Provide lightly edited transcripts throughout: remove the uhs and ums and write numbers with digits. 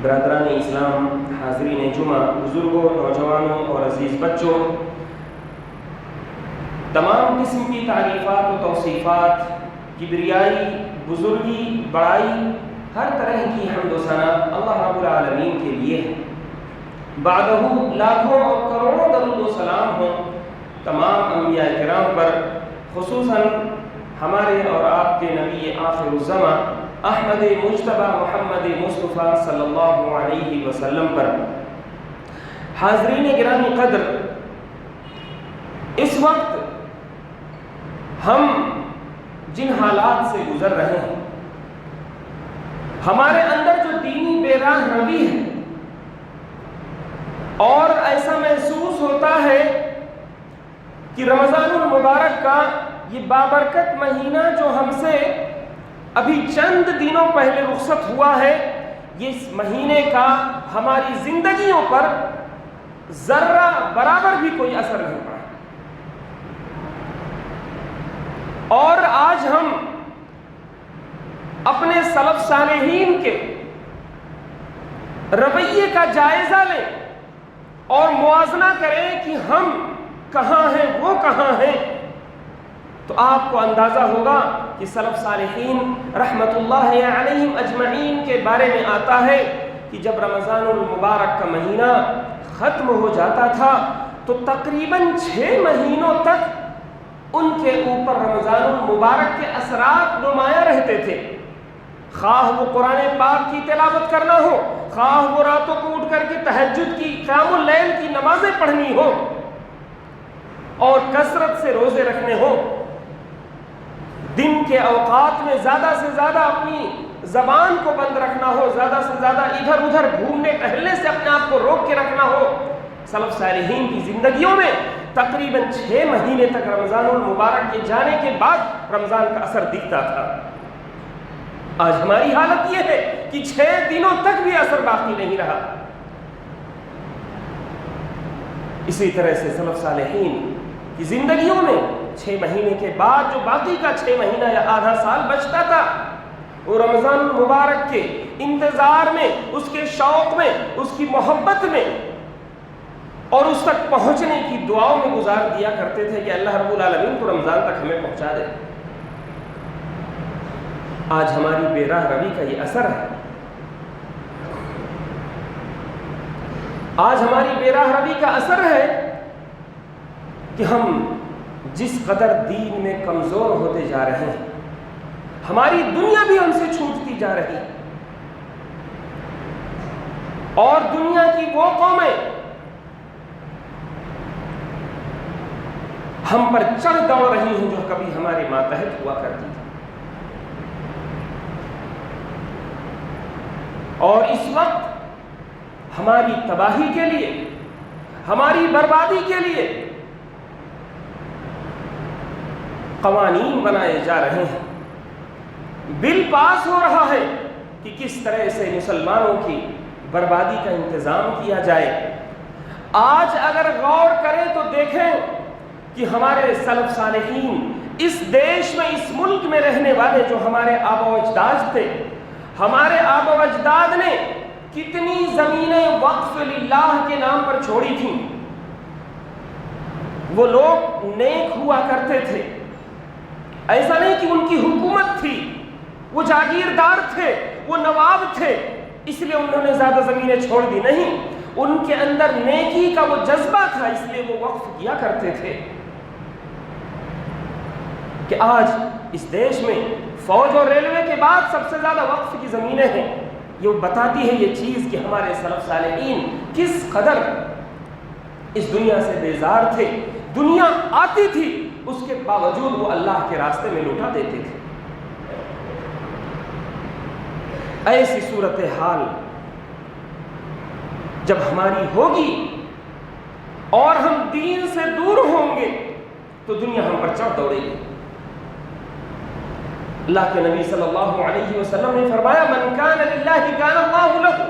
برادران اسلام، حاضرین جمعہ، بزرگوں، نوجوانوں اور عزیز بچوں، تمام قسم کی تعریفات و توصیفات، کبریائی، بزرگی، بڑائی، ہر طرح کی حمد و ثنا اللہ رب العالمین کے لیے ہے۔ بعدہ لاکھوں اور کروڑوں درود و سلام ہوں تمام انبیاء کرام پر، خصوصاً ہمارے اور آپ کے نبی آخر الزماں احمد مجتبیٰ محمد مصطفیٰ صلی اللہ علیہ وسلم پر۔ حاضرین گرامی قدر، اس وقت ہم جن حالات سے گزر رہے ہیں، ہمارے اندر جو دینی بے راہ روی ہے، اور ایسا محسوس ہوتا ہے کہ رمضان المبارک کا یہ بابرکت مہینہ جو ہم سے ابھی چند دنوں پہلے رخصت ہوا ہے، یہ اس مہینے کا ہماری زندگیوں پر ذرہ برابر بھی کوئی اثر نہیں پڑا، اور آج ہم اپنے سلف صالحین کے رویے کا جائزہ لیں اور موازنہ کریں کہ ہم کہاں ہیں، وہ کہاں ہیں، تو آپ کو اندازہ ہوگا کہ سلف صالحین رحمت اللہ علیہم اجمعین کے بارے میں آتا ہے کہ جب رمضان المبارک کا مہینہ ختم ہو جاتا تھا تو تقریباً 6 مہینوں تک ان کے اوپر رمضان المبارک کے اثرات نمایاں رہتے تھے، خواہ وہ قرآن پاک کی تلاوت کرنا ہو، خواہ وہ راتوں کو اٹھ کر کے تہجد کی، قیام اللیل کی نمازیں پڑھنی ہو، اور کثرت سے روزے رکھنے ہو، دن کے اوقات میں زیادہ سے زیادہ اپنی زبان کو بند رکھنا ہو، زیادہ سے زیادہ ادھر ادھر گھومنے ٹہلنے سے اپنے آپ کو روک کے رکھنا ہو۔ سلف صالحین کی زندگیوں میں تقریباً 6 مہینے تک رمضان المبارک کے جانے کے بعد رمضان کا اثر دکھتا تھا۔ آج ہماری حالت یہ ہے کہ 6 دنوں تک بھی اثر باقی نہیں رہا۔ اسی طرح سے سلف صالحین کی زندگیوں میں 6 مہینے کے بعد جو باقی کا 6 مہینہ یا آدھا سال بچتا تھا، وہ رمضان المبارک کے انتظار میں، اس کے شوق میں، اس کی محبت میں اور اس تک پہنچنے کی دعاؤں میں گزار دیا کرتے تھے کہ اللہ رب العالمین کو رمضان تک ہمیں پہنچا دے۔ آج ہماری بے راہ روی کا یہ اثر ہے، آج ہماری بے راہ روی کا اثر ہے کہ ہم جس قدر دین میں کمزور ہوتے جا رہے ہیں، ہماری دنیا بھی ہم سے چھوٹتی جا رہی ہے، اور دنیا کی وہ قومیں ہم پر چڑھ دوڑ رہی ہیں جو کبھی ہمارے ماتحت ہوا کرتی تھی، اور اس وقت ہماری تباہی کے لیے، ہماری بربادی کے لیے قوانین بنائے جا رہے ہیں، بل پاس ہو رہا ہے کہ کس طرح سے مسلمانوں کی بربادی کا انتظام کیا جائے۔ آج اگر غور کریں تو دیکھیں کہ ہمارے سلف صالحین، اس دیش میں، اس ملک میں رہنے والے جو ہمارے آبا و اجداد تھے، ہمارے آبا و اجداد نے کتنی زمینیں وقف للہ کے نام پر چھوڑی تھیں۔ وہ لوگ نیک ہوا کرتے تھے، ایسا نہیں کہ ان کی حکومت تھی، وہ جاگیردار تھے، وہ نواب تھے اس لیے انہوں نے زیادہ زمینیں چھوڑ دی، نہیں، ان کے اندر نیکی کا وہ جذبہ تھا، اس لیے وہ وقف کیا کرتے تھے۔ کہ آج اس دیش میں فوج اور ریلوے کے بعد سب سے زیادہ وقف کی زمینیں ہیں، یہ بتاتی ہے یہ چیز کہ ہمارے سلف صالحین کس قدر اس دنیا سے بیزار تھے، دنیا آتی تھی اس کے باوجود وہ اللہ کے راستے میں لوٹا دیتے تھے۔ ایسی صورتحال جب ہماری ہوگی اور ہم دین سے دور ہوں گے تو دنیا ہم پر چڑھ دوڑے گی۔ اللہ کے نبی صلی اللہ علیہ وسلم نے فرمایا من کان للہ کان اللہ لہ،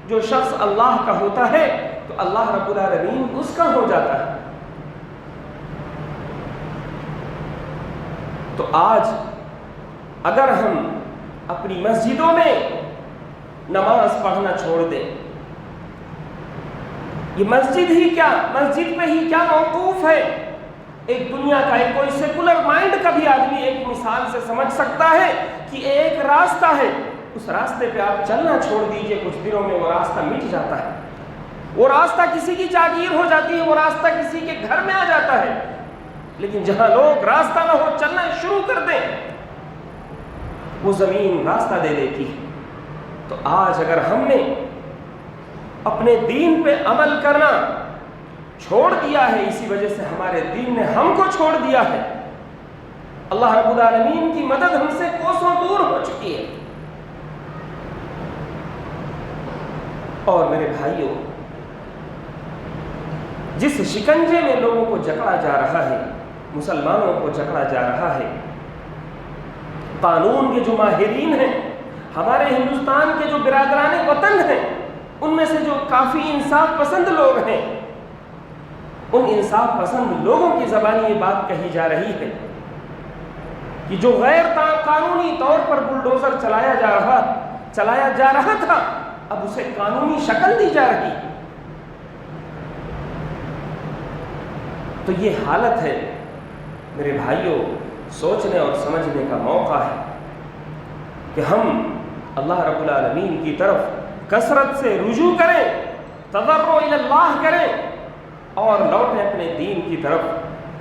جو شخص اللہ کا ہوتا ہے تو اللہ رب العالمین اس کا ہو جاتا ہے۔ تو آج اگر ہم اپنی مسجدوں میں نماز پڑھنا چھوڑ دیں۔ یہ مسجد ہی کیا، مسجد پہ ہی کیا موقوف ہے؟ ایک دنیا کا ایک کوئی سیکولر مائنڈ کا بھی آدمی ایک مثال سے سمجھ سکتا ہے کہ ایک راستہ ہے، اس راستے پہ آپ چلنا چھوڑ دیجئے، کچھ دنوں میں وہ راستہ مٹ جاتا ہے، وہ راستہ کسی کی جاگیر ہو جاتی ہے، وہ راستہ کسی کے گھر میں آ جاتا ہے۔ لیکن جہاں لوگ راستہ نہ ہو چلنا شروع کر دیں، وہ زمین راستہ دے دیتی ہے۔ تو آج اگر ہم نے اپنے دین پہ عمل کرنا چھوڑ دیا ہے، اسی وجہ سے ہمارے دین نے ہم کو چھوڑ دیا ہے۔ اللہ رب العالمین کی مدد ہم سے کوسوں دور ہو چکی ہے۔ اور میرے بھائیوں، جس شکنجے میں لوگوں کو جکڑا جا رہا ہے، مسلمانوں کو جکڑا جا رہا ہے، قانون کے جو ماہرین ہیں، ہمارے ہندوستان کے جو برادران وطن ہیں، ان میں سے جو کافی انصاف پسند لوگ ہیں، ان انصاف پسند لوگوں کی زبانی یہ بات کہی جا رہی ہے کہ جو غیر قانونی طور پر بلڈوزر چلایا جا رہا تھا، اب اسے قانونی شکل دی جا رہی۔ تو یہ حالت ہے میرے بھائیوں، سوچنے اور سمجھنے کا موقع ہے کہ ہم اللہ رب العالمین کی طرف کثرت سے رجوع کریں، تضرع الی اللہ کریں اور لوٹیں اپنے دین کی طرف،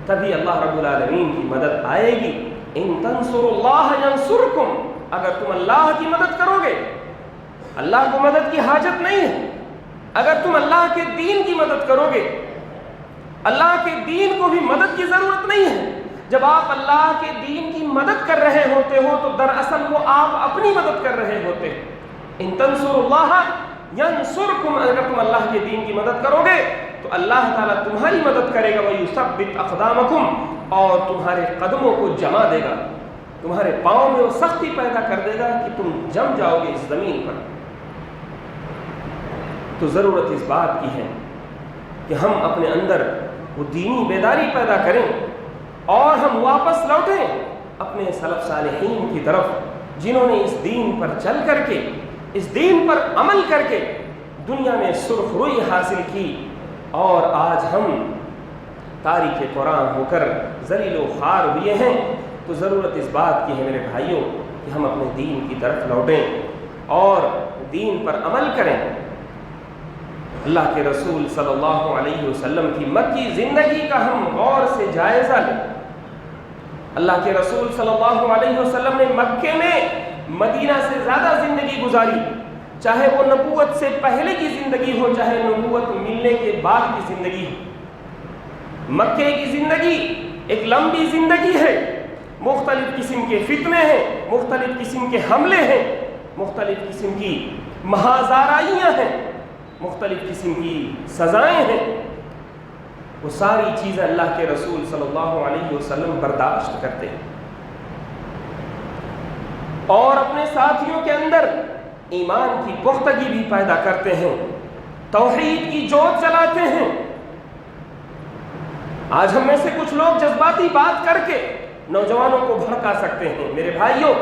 تبھی اللہ رب العالمین کی مدد آئے گی۔ ان تنصروا اللہ ینصرکم، اگر تم اللہ کی مدد کرو گے، اللہ کو مدد کی حاجت نہیں ہے، اگر تم اللہ کے دین کی مدد کرو گے، اللہ کے دین کو بھی مدد کی ضرورت نہیں ہے۔ جب آپ اللہ کے دین کی مدد کر رہے ہوتے ہو تو دراصل وہ آپ اپنی مدد کر رہے ہوتے ہیں۔ ان تنصروا اللہ ینصرکم، اگر تم اللہ کے دین کی مدد کرو گے تو اللہ تعالیٰ تمہاری مدد کرے گا، وَيُثَبِّتْ أَقْدَامَكُمْ، اور تمہارے قدموں کو جما دے گا، تمہارے پاؤں میں وہ سختی پیدا کر دے گا کہ تم جم جاؤ گے اس زمین پر۔ تو ضرورت اس بات کی ہے کہ ہم اپنے اندر وہ دینی بیداری پیدا کریں اور ہم واپس لوٹیں اپنے سلف صالحین کی طرف، جنہوں نے اس دین پر چل کر کے، اس دین پر عمل کر کے دنیا میں سرخ روئی حاصل کی، اور آج ہم تاریخ قرآن ہو کر ذلیل و خوار ہوئے ہیں۔ تو ضرورت اس بات کی ہے میرے بھائیوں کہ ہم اپنے دین کی طرف لوٹیں اور دین پر عمل کریں۔ اللہ کے رسول صلی اللہ علیہ وسلم کی مکی زندگی کا ہم غور سے جائزہ لیں۔ اللہ کے رسول صلی اللہ علیہ وسلم نے مکے میں مدینہ سے زیادہ زندگی گزاری، چاہے وہ نبوت سے پہلے کی زندگی ہو، چاہے نبوت ملنے کے بعد کی زندگی ہو۔ مکے کی زندگی ایک لمبی زندگی ہے، مختلف قسم کے فتنے ہیں، مختلف قسم کے حملے ہیں، مختلف قسم کی مہازارائیاں ہیں، مختلف قسم کی سزائیں ہیں۔ وہ ساری چیزیں اللہ کے رسول صلی اللہ علیہ وسلم برداشت کرتے ہیں اور اپنے ساتھیوں کے اندر ایمان کی پختگی بھی پیدا کرتے ہیں، توحید کی جوت جلاتے ہیں۔ آج ہم میں سے کچھ لوگ جذباتی بات کر کے نوجوانوں کو بھڑکا سکتے ہیں۔ میرے بھائیوں،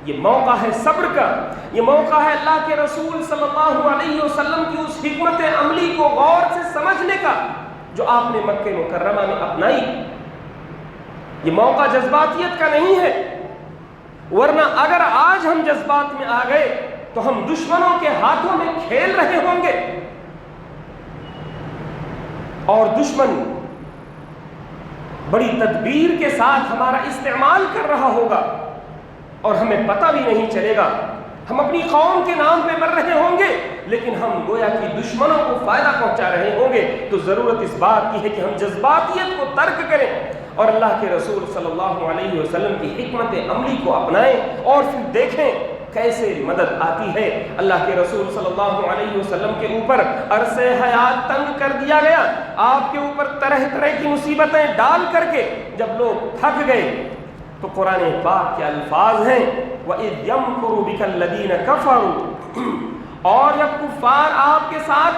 یہ موقع ہے صبر کا، یہ موقع ہے اللہ کے رسول صلی اللہ علیہ وسلم کی اس حکمت عملی کو غور سے سمجھنے کا جو آپ نے مکہ مکرمہ میں اپنائی۔ یہ موقع جذباتیت کا نہیں ہے، ورنہ اگر آج ہم جذبات میں آ گئے تو ہم دشمنوں کے ہاتھوں میں کھیل رہے ہوں گے، اور دشمن بڑی تدبیر کے ساتھ ہمارا استعمال کر رہا ہوگا اور ہمیں پتہ بھی نہیں چلے گا۔ ہم اپنی قوم کے نام پہ مر رہے ہوں گے لیکن ہم گویا کہ دشمنوں کو فائدہ پہنچا رہے ہوں گے۔ تو ضرورت اس بات کی ہے کہ ہم جذباتیت کو ترک کریں اور اللہ کے رسول صلی اللہ علیہ وسلم کی حکمت عملی کو اپنائیں، اور پھر دیکھیں کیسے مدد آتی ہے۔ اللہ کے رسول صلی اللہ علیہ وسلم کے اوپر عرصہ حیات تنگ کر دیا گیا، آپ کے اوپر طرح طرح کی مصیبتیں ڈال کر کے جب لوگ تھک گئے تو قرآن پاک کے الفاظ ہیں وَإِذْ يَمْكُرُ بِكَ الَّذِينَ كَفَرُوا، اور جب کفار آپ کے ساتھ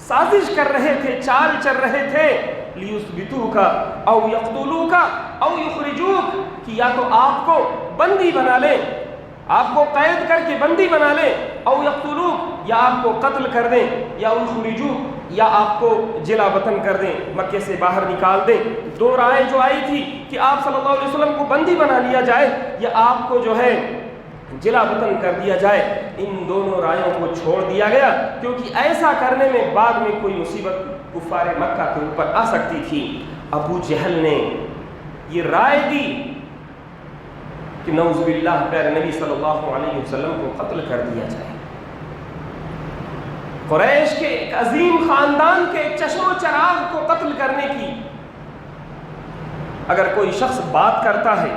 سازش کر رہے تھے، چال چل رہے تھے، لِيُثْبِتُوكَ أَوْ يَقْتُلُوكَ أَوْ يُخْرِجُوكَ، کہ یا تو آپ کو بندی بنا لیں، آپ کو قید کر کے بندی بنا لیں، او یقتلوک، یا آپ کو قتل کر دیں، یا یخرجوک، یا آپ کو جلا وطن کر دیں، مکے سے باہر نکال دیں۔ دو رائے جو آئی تھی کہ آپ صلی اللہ علیہ وسلم کو بندی بنا لیا جائے یا آپ کو جو ہے جلا وطن کر دیا جائے، ان دونوں رائوں کو چھوڑ دیا گیا، کیونکہ ایسا کرنے میں بعد میں کوئی مصیبت کفار مکہ کے اوپر آ سکتی تھی۔ ابو جہل نے یہ رائے دی کہ نعوذ باللہ پیارے نبی صلی اللہ علیہ وسلم کو قتل کر دیا جائے۔ قریش کے ایک عظیم خاندان کے ایک چشم و چراغ کو قتل کرنے کی اگر کوئی شخص بات کرتا ہے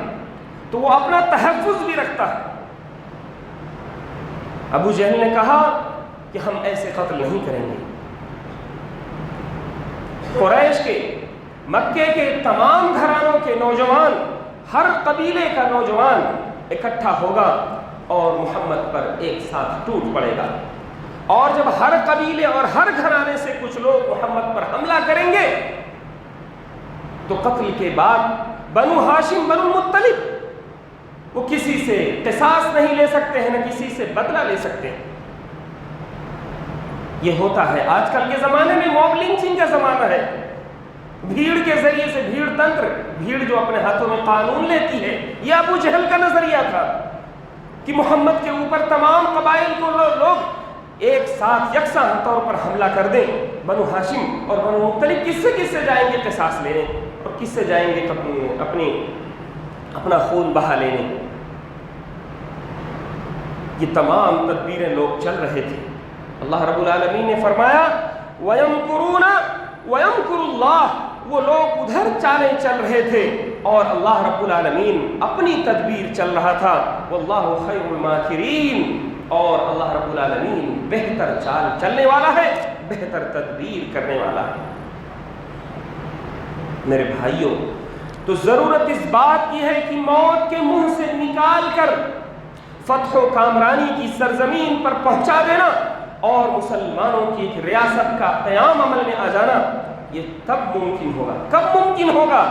تو وہ اپنا تحفظ بھی رکھتا ہے۔ ابو جہل نے کہا کہ ہم ایسے قتل نہیں کریں گے۔ قریش کے، مکے کے تمام گھرانوں کے نوجوان، ہر قبیلے کا نوجوان اکٹھا ہوگا اور محمد پر ایک ساتھ ٹوٹ پڑے گا، اور جب ہر قبیلے اور ہر گھرانے سے کچھ لوگ محمد پر حملہ کریں گے تو قتل کے بعد بنو ہاشم، بنو مطلب، وہ کسی سے قصاص نہیں لے سکتے ہیں، نہ کسی سے بدلہ لے سکتے ہیں۔ یہ ہوتا ہے آج کل کے زمانے میں موب لنچنگ کا زمانہ ہے، بھیڑ کے ذریعے سے بھیڑ تنتر، بھیڑ جو اپنے ہاتھوں میں قانون لیتی ہے۔ یہ ابو جہل کا نظریہ تھا کہ محمد کے اوپر تمام قبائل کو لوگ ایک ساتھ یکساں طور پر حملہ کر دیں۔ بنو ہاشم اور بنو مطلب کس سے جائیں گے قصاص لینے، اور کس سے جائیں گے اپنا خون بہا لینے۔ یہ تمام تدبیریں لوگ چل رہے تھے۔ اللہ رب العالمین نے فرمایا وَيَمْكُرُونَ وَيَمْكُرُ اللَّهُ، وہ لوگ ادھر چالیں چل رہے تھے اور اللہ رب العالمین اپنی تدبیر چل رہا تھا۔ وَاللَّهُ خَيْرُ الْمَاكِرِينَ، اور اللہ رب العالمین بہتر چال چلنے والا ہے، بہتر تدبیر کرنے والا ہے۔ میرے بھائیوں، تو ضرورت اس بات کی ہے کہ موت کے منہ سے نکال کر فتح و کامرانی کی سرزمین پر پہنچا دینا اور مسلمانوں کی ایک ریاست کا قیام عمل میں آ جانا، یہ تب ممکن ہوگا۔ کب ممکن ہوگا؟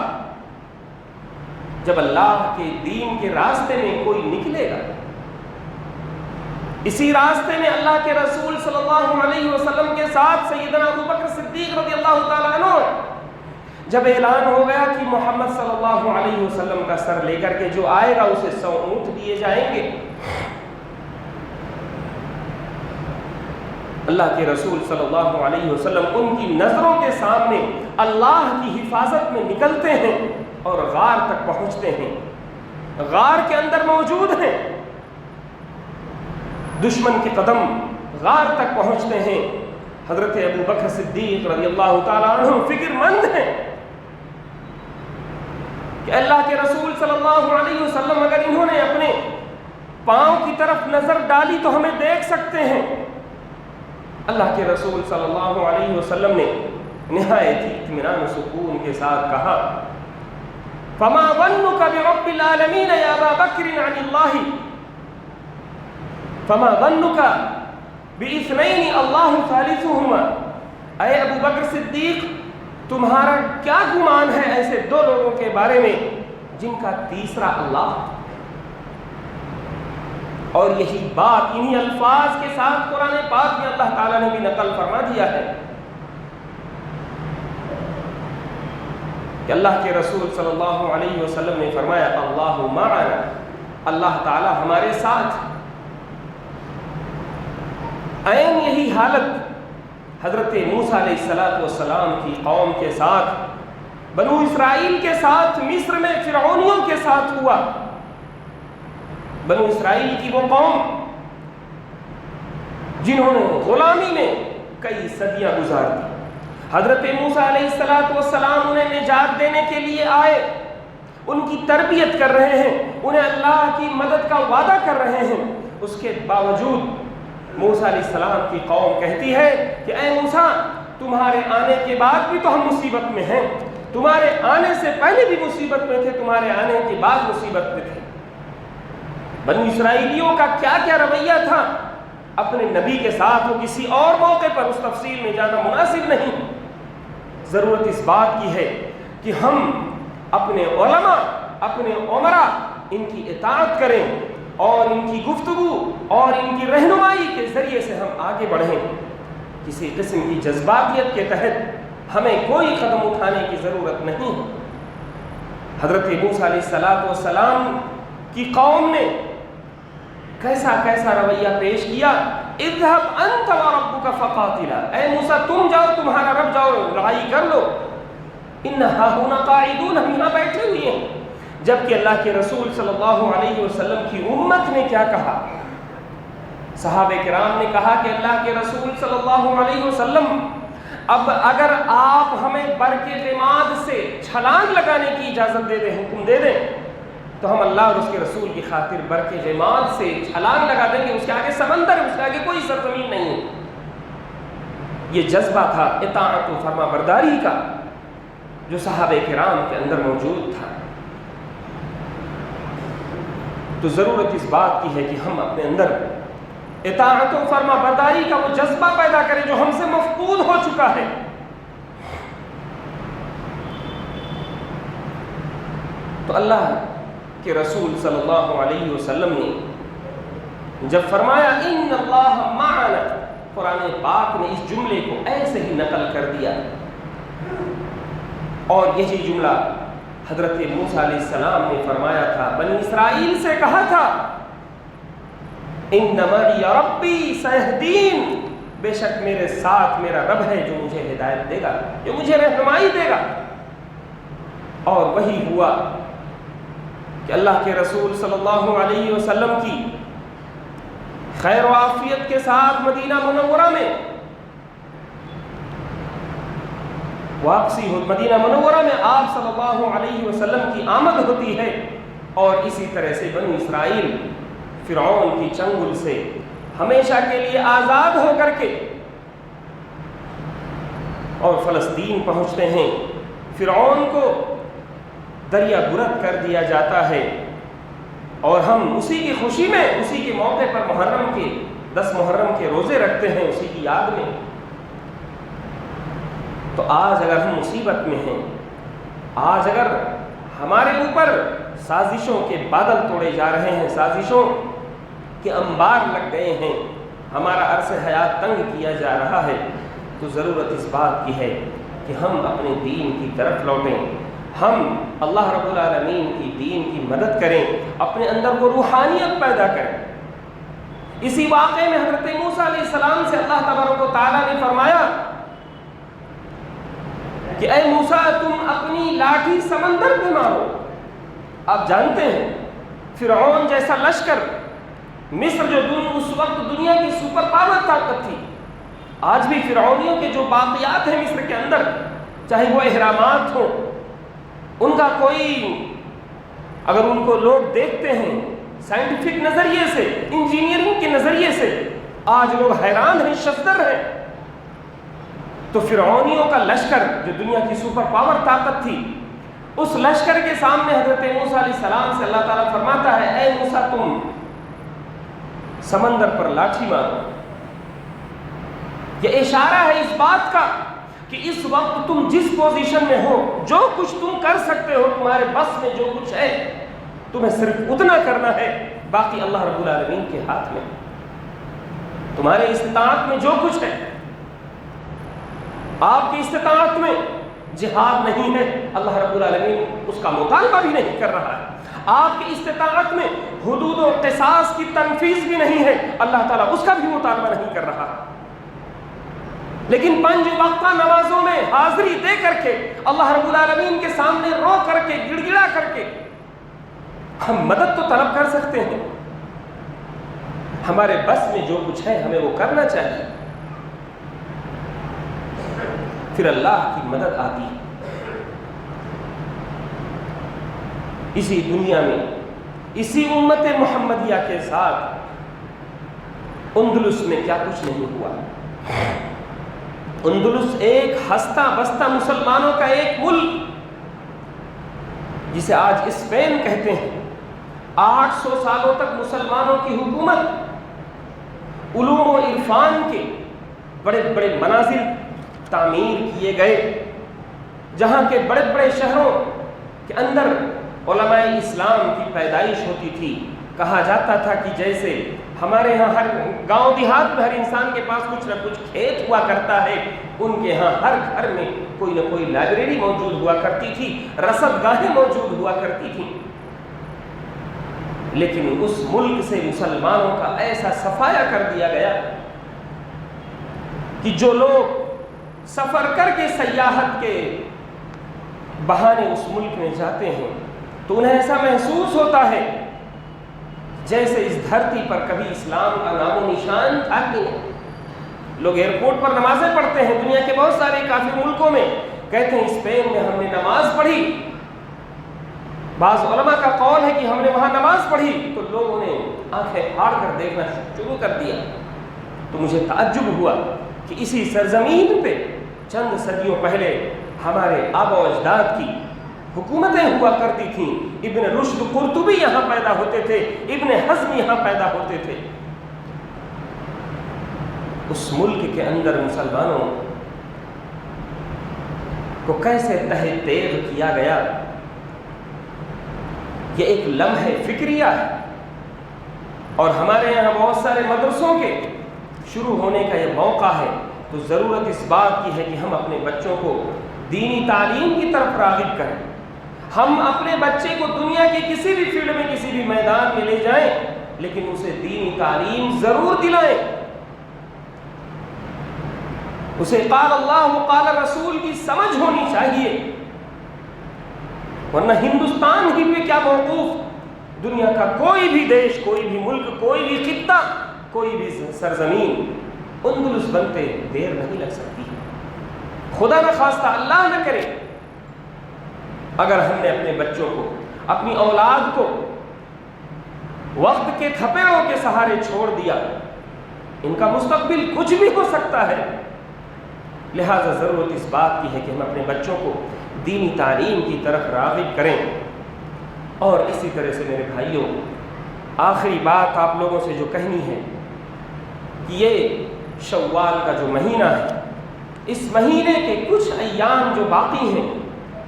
جب اللہ کے دین کے راستے میں کوئی نکلے گا۔ اسی راستے میں اللہ کے رسول صلی اللہ علیہ وسلم کے ساتھ سیدنا ابو بکر صدیق رضی اللہ تعالیٰ عنہ، جب اعلان ہو گیا کہ محمد صلی اللہ علیہ وسلم کا سر لے کر کے جو آئے گا اسے 100 اونٹ دیے جائیں گے، اللہ کے رسول صلی اللہ علیہ وسلم ان کی نظروں کے سامنے اللہ کی حفاظت میں نکلتے ہیں اور غار تک پہنچتے ہیں، غار کے اندر موجود ہیں، دشمن کے قدم غار تک پہنچتے ہیں۔ حضرت ابو بکر صدیق رضی اللہ تعالیٰ عنہ فکر مند ہیں کہ اللہ کے رسول صلی اللہ علیہ وسلم اگر انہوں نے اپنے پاؤں کی طرف نظر ڈالی تو ہمیں دیکھ سکتے ہیں۔ اللہ کے رسول صلی اللہ علیہ وسلم نے نہایت اطمینان و سکون کے ساتھ کہا فما ظنك برب العالمین یا ابا بکر عن اللہ، فما ظنك باثنین اللہ ثالثہما، اے ابو بکر صدیق تمہارا کیا گمان ہے ایسے دو لوگوں کے بارے میں جن کا تیسرا اللہ؟ اور یہی بات انہی الفاظ کے ساتھ قرآن پاک میں اللہ تعالیٰ نے بھی نقل فرما دیا ہے کہ اللہ کے رسول صلی اللہ علیہ وسلم نے فرمایا اللہ معنا، اللہ تعالیٰ ہمارے ساتھ۔ عین یہی حالت حضرت موسیٰ علیہ السلام کی قوم کے ساتھ، بنو اسرائیل کے ساتھ، مصر میں فرعونیوں کے ساتھ ہوا۔ بنو اسرائیل کی وہ قوم جنہوں نے غلامی میں کئی صدیاں گزار دی، حضرت موسیٰ علیہ السلام انہیں نجات دینے کے لیے آئے، ان کی تربیت کر رہے ہیں، انہیں اللہ کی مدد کا وعدہ کر رہے ہیں۔ اس کے باوجود موسیٰ علیہ السلام کی قوم کہتی ہے کہ اے موسیٰ تمہارے آنے کے بعد بھی تو ہم مصیبت میں ہیں، تمہارے آنے سے پہلے بھی مصیبت میں تھے، تمہارے آنے کے بعد مصیبت میں تھے۔ بنو اسرائیلیوں کا کیا کیا رویہ تھا اپنے نبی کے ساتھ، وہ کسی اور موقع پر اس تفصیل میں جانا مناسب نہیں۔ ضرورت اس بات کی ہے کہ ہم اپنے علماء، اپنے عمراء ان کی اطاعت کریں اور ان کی گفتگو اور ان کی رہنمائی کے ذریعے سے ہم آگے بڑھیں. کسی قسم کی جذباتیت کے تحت ہمیں کوئی قدم اٹھانے کی ضرورت نہیں ہے. حضرت موسیٰ علیہ السلام کی قوم نے کیسا رویہ پیش کیا. اذهب انت وربك فقاتلا، اے موسیٰ تم جاؤ، تمہارا رب جاؤ لڑائی کر لو. انہا هنا قاعدون، ہم یہاں بیٹھے ہوئے ہیں. جبکہ اللہ کے رسول صلی اللہ علیہ وسلم کی امت نے کیا کہا؟ صحابہ کرام نے کہا کہ اللہ کے رسول صلی اللہ علیہ وسلم اب اگر آپ ہمیں برق غماد سے چھلانگ لگانے کی اجازت دے دیں، حکم دے دیں، تو ہم اللہ اور اس کے رسول کی خاطر برق غماد سے چھلانگ لگا دیں گے. اس کے آگے سمندر ہے، اس کے آگے کوئی سرزمین نہیں ہے. یہ جذبہ تھا اطاعت و فرما برداری کا جو صحابہ کرام کے اندر موجود تھا. تو ضرورت اس بات کی ہے کہ ہم اپنے اندر اطاعت و فرما برداری کا وہ جذبہ پیدا کریں جو ہم سے مفقود ہو چکا ہے. تو اللہ کہ رسول صلی اللہ علیہ وسلم نے جب فرمایا ان اللہ معنا، قرآن پاک نے اس جملے کو ایسے ہی نقل کر دیا. اور یہی جملہ حضرت موسیٰ علیہ السلام نے فرمایا تھا، بنی اسرائیل سے کہا تھا ان معی ربی سیہدین، بے شک میرے ساتھ میرا رب ہے جو مجھے ہدایت دے گا، جو مجھے رہنمائی دے گا. اور وہی ہوا کہ اللہ کے رسول صلی اللہ علیہ وسلم کی خیر و عافیت کے ساتھ مدینہ منورہ میں واپسی ہو، مدینہ منورہ میں آپ صلی اللہ علیہ وسلم کی آمد ہوتی ہے. اور اسی طرح سے بنی اسرائیل فرعون کی چنگل سے ہمیشہ کے لیے آزاد ہو کر کے اور فلسطین پہنچتے ہیں. فرعون کو دریا گرد کر دیا جاتا ہے اور ہم اسی کی خوشی میں، اسی کے موقع پر محرم کے 10 محرم کے روزے رکھتے ہیں اسی کی یاد میں. تو آج اگر ہم مصیبت میں ہیں، آج اگر ہمارے اوپر سازشوں کے بادل توڑے جا رہے ہیں، سازشوں کے انبار لگ گئے ہیں، ہمارا عرص حیات تنگ کیا جا رہا ہے، تو ضرورت اس بات کی ہے کہ ہم اپنے دین کی طرف لوٹیں. ہم اللہ رب العالمین کی دین کی مدد کریں، اپنے اندر وہ روحانیت پیدا کریں. اسی واقعے میں حضرت موسیٰ علیہ السلام سے اللہ تبارک و تعالیٰ نے فرمایا کہ اے موسیٰ تم اپنی لاٹھی سمندر پہ مارو. آپ جانتے ہیں فرعون جیسا لشکر، مصر جو اس وقت دنیا کی سپر پاور طاقت تھی، آج بھی فرعونیوں کے جو باقیات ہیں مصر کے اندر، چاہے وہ اہرامات ہوں، ان کا کوئی اگر ان کو لوگ دیکھتے ہیں سائنٹیفک نظریے سے، انجینئرنگ کے نظریے سے، آج لوگ حیران ہیں، شفتر ہیں. تو فرعونیوں کا لشکر جو دنیا کی سپر پاور طاقت تھی، اس لشکر کے سامنے حضرت موسیٰ علیہ السلام سے اللہ تعالیٰ فرماتا ہے اے موسیٰ تم سمندر پر لاٹھی مارو. یہ اشارہ ہے اس بات کا کہ اس وقت تم جس پوزیشن میں ہو، جو کچھ تم کر سکتے ہو، تمہارے بس میں جو کچھ ہے، تمہیں صرف اتنا کرنا ہے، باقی اللہ رب العالمین کے ہاتھ میں. تمہارے استطاعت میں جو کچھ ہے، آپ کی استطاعت میں جہاد نہیں ہے، اللہ رب العالمین اس کا مطالبہ بھی نہیں کر رہا ہے. آپ کی استطاعت میں حدود و قصاص کی تنفیذ بھی نہیں ہے، اللہ تعالیٰ اس کا بھی مطالبہ نہیں کر رہا. لیکن 5 وقتہ نمازوں میں حاضری دے کر کے، اللہ رب العالمین کے سامنے رو کر کے، گڑ گڑا کر کے ہم مدد تو طلب کر سکتے ہیں. ہمارے بس میں جو کچھ ہے ہمیں وہ کرنا چاہیے، پھر اللہ کی مدد آتی ہے. اسی دنیا میں اسی امت محمدیہ کے ساتھ اندلس میں کیا کچھ نہیں ہوا. اندلس ایک ہستہ بستہ مسلمانوں کا ایک ملک جسے آج اسپین کہتے ہیں. 800 سالوں تک مسلمانوں کی حکومت، علوم و عرفان کے بڑے بڑے منازل تعمیر کیے گئے، جہاں کے بڑے بڑے شہروں کے اندر علماء اسلام کی پیدائش ہوتی تھی. کہا جاتا تھا کہ جیسے ہمارے یہاں ہر گاؤں دیہات میں ہر انسان کے پاس کچھ نہ کچھ کھیت ہوا کرتا ہے، ان کے یہاں ہر گھر میں کوئی نہ کوئی لائبریری موجود ہوا کرتی تھی، رصد گاہیں موجود ہوا کرتی تھیں۔ لیکن اس ملک سے مسلمانوں کا ایسا صفایا کر دیا گیا کہ جو لوگ سفر کر کے سیاحت کے بہانے اس ملک میں جاتے ہیں تو انہیں ایسا محسوس ہوتا ہے جیسے اس دھرتی پر کبھی اسلام کا نام و نشان تھا کہ نہیں۔ لوگ ایئرپورٹ پر نمازیں پڑھتے ہیں، دنیا کے بہت سارے کافر ملکوں میں، کہتے ہیں اسپین میں ہم نے نماز پڑھی، بعض علماء کا قول ہے کہ ہم نے وہاں نماز پڑھی تو لوگوں نے آنکھیں پھاڑ کر دیکھنا شروع کر دیا۔ تو مجھے تعجب ہوا کہ اسی سرزمین پہ چند صدیوں پہلے ہمارے آبا و اجداد کی حکومتیں ہوا کرتی تھیں، ابن رشد قرطبی یہاں پیدا ہوتے تھے، ابن حزم یہاں پیدا ہوتے تھے۔ اس ملک کے اندر مسلمانوں کو کیسے تہہ تیغ کیا گیا، یہ ایک لمحہ فکریہ ہے۔ اور ہمارے یہاں بہت سارے مدرسوں کے شروع ہونے کا یہ موقع ہے، تو ضرورت اس بات کی ہے کہ ہم اپنے بچوں کو دینی تعلیم کی طرف راغب کریں۔ ہم اپنے بچے کو دنیا کے کسی بھی فیلڈ میں کسی بھی میدان میں لے جائیں، لیکن اسے دینی تعلیم ضرور دلائیں، اسے قال اللہ قال رسول کی سمجھ ہونی چاہیے، ورنہ ہندوستان ہی پہ کیا موقوف، دنیا کا کوئی بھی دیش، کوئی بھی ملک، کوئی بھی خطہ، کوئی بھی سرزمین اندلس بنتے دیر نہیں لگ سکتی۔ خدا نہ خواستہ، اللہ نہ کرے، اگر ہم نے اپنے بچوں کو، اپنی اولاد کو وقت کے تھپیڑوں کے سہارے چھوڑ دیا، ان کا مستقبل کچھ بھی ہو سکتا ہے۔ لہذا ضرورت اس بات کی ہے کہ ہم اپنے بچوں کو دینی تعلیم کی طرف راغب کریں۔ اور اسی طرح سے میرے بھائیوں، آخری بات آپ لوگوں سے جو کہنی ہے کہ یہ شوال کا جو مہینہ ہے، اس مہینے کے کچھ ایام جو باقی ہیں،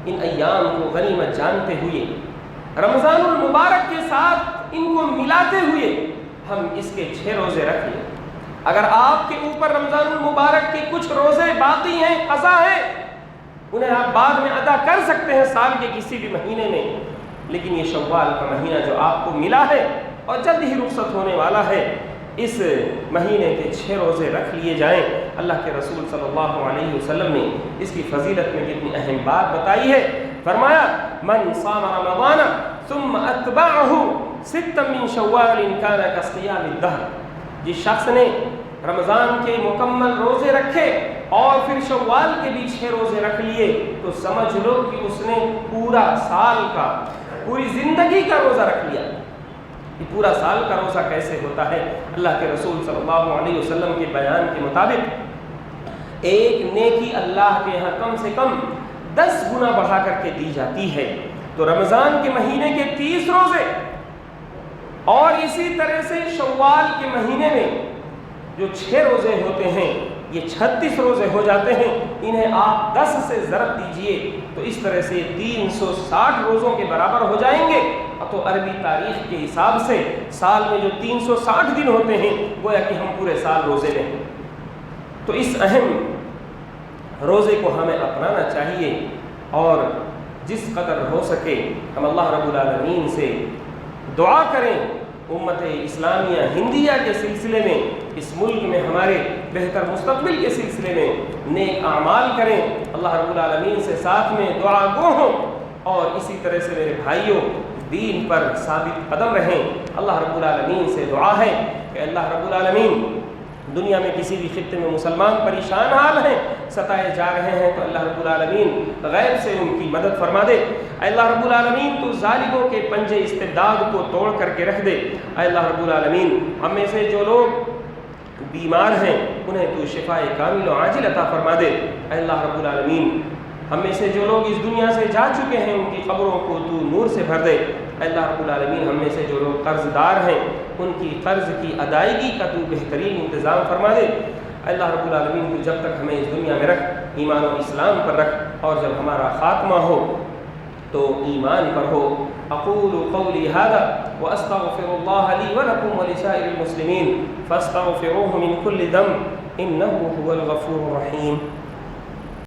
ان ایام کو غنیمت جانتے ہوئے، رمضان المبارک کے ساتھ ان کو ملاتے ہوئے ہم اس کے 6 روزے رکھ لیں۔ اگر آپ کے اوپر رمضان المبارک کے کچھ روزے باقی ہیں، قضا ہیں، انہیں آپ بعد میں ادا کر سکتے ہیں سال کے کسی بھی مہینے میں، لیکن یہ شوال کا مہینہ جو آپ کو ملا ہے اور جلد ہی رخصت ہونے والا ہے، اس مہینے کے 6 روزے رکھ لیے جائیں۔ اللہ کے رسول صلی اللہ علیہ وسلم نے اس کی فضیلت میں کتنی اہم بات بتائی ہے، فرمایا من صام رمضان ثم اتبعه 6 من شوال كان كصيام الدهر، جس شخص نے رمضان کے مکمل روزے رکھے اور پھر شوال کے بھی 6 روزے رکھ لیے تو سمجھ لو کہ اس نے پورا سال کا، پوری زندگی کا روزہ رکھ لیا۔ یہ پورا سال کا روزہ کیسے ہوتا ہے؟ اللہ کے رسول صلی اللہ علیہ وسلم کے بیان کے مطابق ایک نیکی اللہ کے یہاں کم سے کم 10 گنا بڑھا کر کے دی جاتی ہے۔ تو رمضان کے مہینے کے 30 روزے اور اسی طرح سے شوال کے مہینے میں جو 6 روزے ہوتے ہیں، یہ 36 روزے ہو جاتے ہیں۔ انہیں آپ 10 سے ضرب دیجئے تو اس طرح سے 360 روزوں کے برابر ہو جائیں گے۔ تو عربی تاریخ کے حساب سے سال میں جو 360 دن ہوتے ہیں، گویا کہ ہم پورے سال روزے لیں۔ تو اس اہم روزے کو ہمیں اپنانا چاہیے اور جس قدر ہو سکے ہم اللہ رب العالمین سے دعا کریں، امت اسلامیہ ہندیہ کے سلسلے میں، اس ملک میں ہمارے بہتر مستقبل کے سلسلے میں نیک اعمال کریں، اللہ رب العالمین سے ساتھ میں دعا گو ہوں، اور اسی طرح سے میرے بھائیوں دین پر ثابت قدم رہیں۔ اللہ رب العالمین سے دعا ہے کہ اللہ رب العالمین دنیا میں کسی بھی خطے میں مسلمان پریشان حال ہیں، ستائے جا رہے ہیں، تو اللہ رب العالمین غیب سے ان کی مدد فرما دے۔ اے اللہ رب العالمین تو ظالموں کے پنجے استبداد کو توڑ کر کے رکھ دے۔ اے اللہ رب العالمین ہم میں سے جو لوگ بیمار ہیں انہیں تو شفاء کامل و عاجل عطا فرما دے۔ اے اللہ رب العالمین ہم میں سے جو لوگ اس دنیا سے جا چکے ہیں ان کی قبروں کو تو نور سے بھر دے۔ اے اللہ رب العالمین ہم میں سے جو لوگ قرض دار ہیں ان کی قرض کی ادائیگی کا تو بہترین انتظام فرما دے۔ اے اللہ رب العالمین تو جب تک ہمیں اس دنیا میں رکھ، ایمان و اسلام پر رکھ، اور جب ہمارا خاتمہ ہو تو ایمان پر ہو۔ اقول قولی ھذا واستغفر الله لي ولكم ولسائر المسلمين فاستغفروه من كل ذنب انه هو الغفور الرحيم.